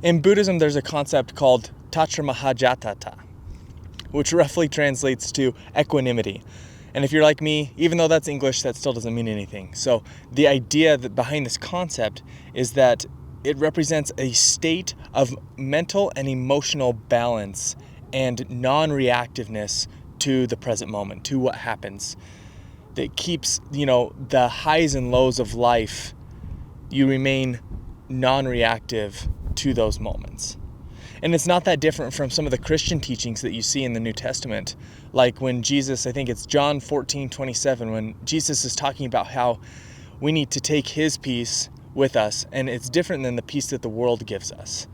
In Buddhism, there's a concept called Tatramajjhattatā, which roughly translates to equanimity. And if you're like me, even though that's English, that still doesn't mean anything. So the idea behind this concept is that it represents a state of mental and emotional balance and non-reactiveness to the present moment, to what happens. That keeps, the highs and lows of life, you remain non-reactive to those moments. And it's not that different from some of the Christian teachings that you see in the New Testament. Like when Jesus, I think it's John 14:27, when Jesus is talking about how we need to take his peace with us, and it's different than the peace that the world gives us.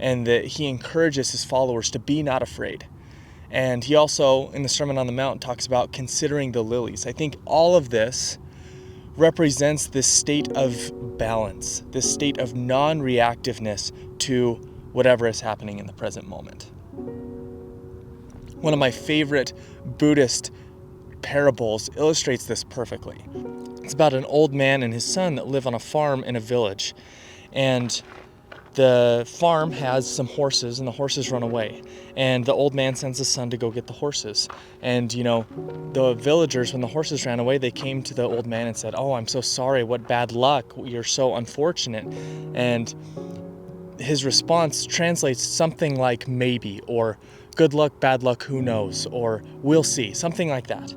And that he encourages his followers to be not afraid. And he also, in the Sermon on the Mount, talks about considering the lilies. I think all of this represents this state of balance, this state of non-reactiveness to whatever is happening in the present moment. One of my favorite Buddhist parables illustrates this perfectly. It's about an old man and his son that live on a farm in a village. And the farm has some horses, and the horses run away. And the old man sends his son to go get the horses. And, the villagers, when the horses ran away, they came to the old man and said, "Oh, I'm so sorry. What bad luck. You're so unfortunate." And his response translates something like maybe, or good luck, bad luck, who knows, or we'll see, something like that.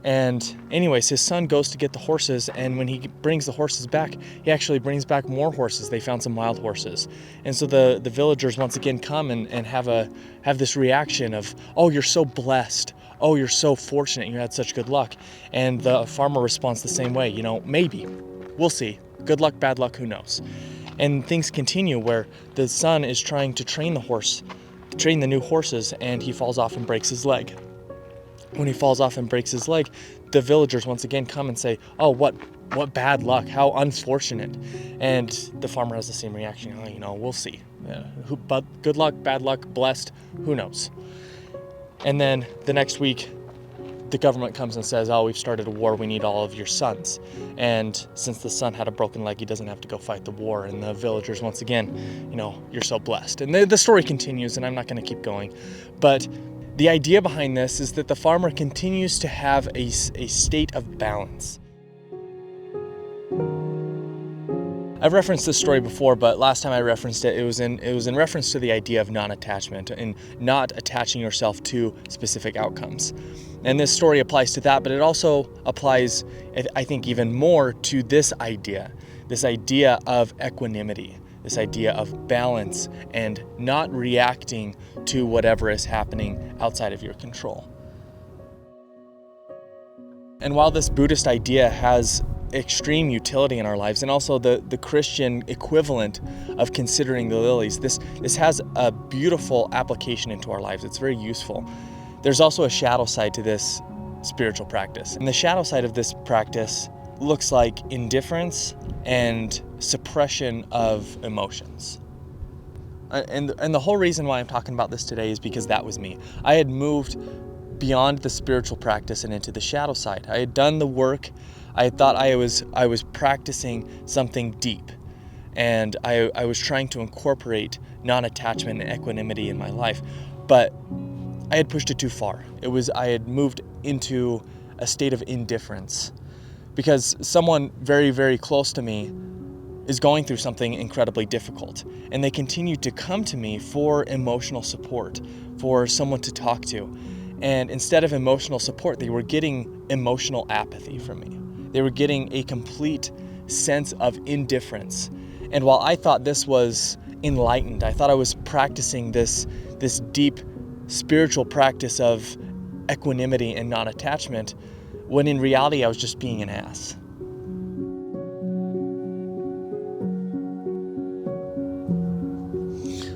And anyways, his son goes to get the horses, and when he brings the horses back, he actually brings back more horses. They found some wild horses. And so the villagers once again come and have this reaction of, "Oh, you're so blessed. Oh, you're so fortunate. You had such good luck." And the farmer responds the same way, maybe, we'll see. Good luck, bad luck, who knows. And things continue where the son is trying to train the new horses, and he falls off and breaks his leg. When he falls off and breaks his leg, the villagers once again come and say, "Oh, what bad luck, how unfortunate." And the farmer has the same reaction, we'll see. But good luck, bad luck, blessed, who knows. And then the next week, the government comes and says, "Oh, we've started a war, we need all of your sons." And since the son had a broken leg, he doesn't have to go fight the war. And the villagers once again, "You're so blessed." And the story continues, and I'm not going to keep going. But the idea behind this is that the farmer continues to have a state of balance. I've referenced this story before, but last time I referenced it, it was in reference to the idea of non-attachment and not attaching yourself to specific outcomes. And this story applies to that, but it also applies, I think, even more to this idea of equanimity, this idea of balance and not reacting to whatever is happening outside of your control. And while this Buddhist idea has extreme utility in our lives, and also the Christian equivalent of considering the lilies, this has a beautiful application into our lives. It's very useful. There's also a shadow side to this spiritual practice. And the shadow side of this practice looks like indifference and suppression of emotions. And the whole reason why I'm talking about this today is because that was me. I had moved beyond the spiritual practice and into the shadow side. I had done the work. I thought I was practicing something deep, and I was trying to incorporate non-attachment and equanimity in my life, but I had pushed it too far. I had moved into a state of indifference because someone very, very close to me is going through something incredibly difficult, and they continue to come to me for emotional support, for someone to talk to. And instead of emotional support, they were getting emotional apathy from me. They were getting a complete sense of indifference. And while I thought this was enlightened, I thought I was practicing this deep spiritual practice of equanimity and non-attachment, when in reality I was just being an ass.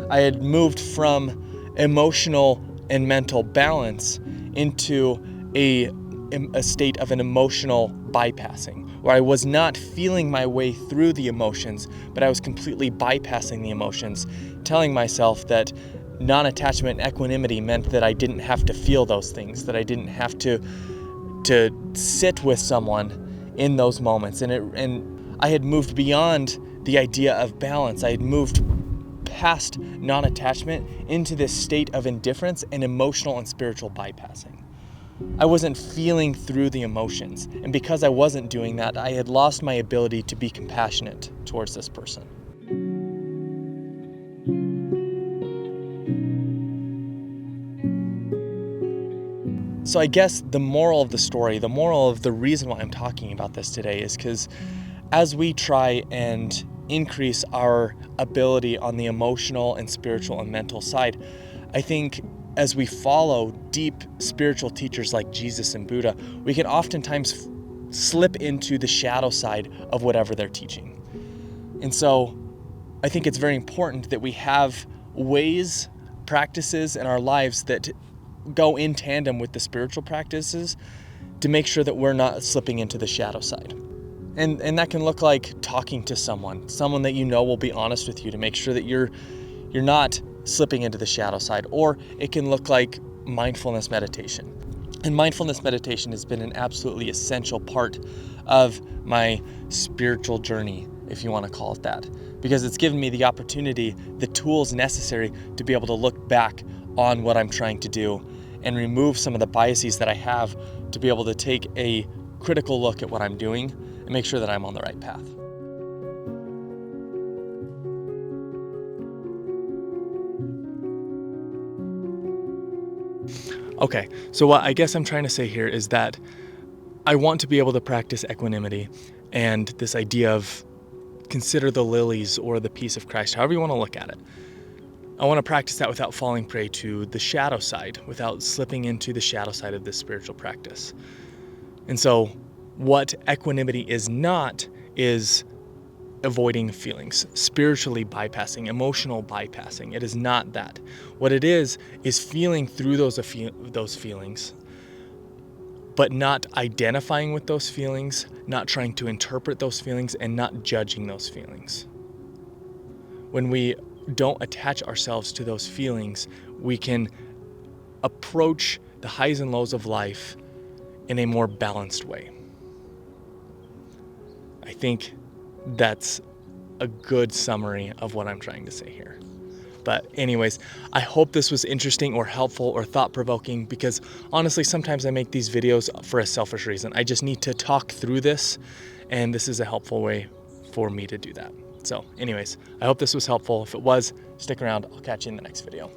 I had moved from emotional and mental balance into a state of an emotional bypassing, where I was not feeling my way through the emotions, but I was completely bypassing the emotions, telling myself that non-attachment and equanimity meant that I didn't have to feel those things, that I didn't have to sit with someone in those moments. And I had moved beyond the idea of balance. I had moved past non-attachment into this state of indifference and emotional and spiritual bypassing. I wasn't feeling through the emotions, and because I wasn't doing that, I had lost my ability to be compassionate towards this person. So I guess the moral of the story, the moral of the reason why I'm talking about this today is because as we try and increase our ability on the emotional and spiritual and mental side, I think as we follow deep spiritual teachers like Jesus and Buddha, we can oftentimes slip into the shadow side of whatever they're teaching. And so I think it's very important that we have ways, practices in our lives that go in tandem with the spiritual practices to make sure that we're not slipping into the shadow side. And that can look like talking to someone that you know will be honest with you to make sure that you're not slipping into the shadow side. Or it can look like mindfulness meditation. And mindfulness meditation has been an absolutely essential part of my spiritual journey, if you want to call it that, because it's given me the opportunity, the tools necessary to be able to look back on what I'm trying to do and remove some of the biases that I have to be able to take a critical look at what I'm doing and make sure that I'm on the right path. Okay, so what I guess I'm trying to say here is that I want to be able to practice equanimity and this idea of consider the lilies or the peace of Christ, however you want to look at it. I want to practice that without falling prey to the shadow side, without slipping into the shadow side of this spiritual practice. And so what equanimity is not is avoiding feelings, spiritually bypassing, emotional bypassing. It is not that. What it is feeling through those feelings, but not identifying with those feelings, not trying to interpret those feelings, and not judging those feelings. When we don't attach ourselves to those feelings, we can approach the highs and lows of life in a more balanced way. I think that's a good summary of what I'm trying to say here. But anyways, I hope this was interesting or helpful or thought-provoking, because honestly, sometimes I make these videos for a selfish reason. I just need to talk through this, and this is a helpful way for me to do that. So anyways, I hope this was helpful. If it was, stick around. I'll catch you in the next video.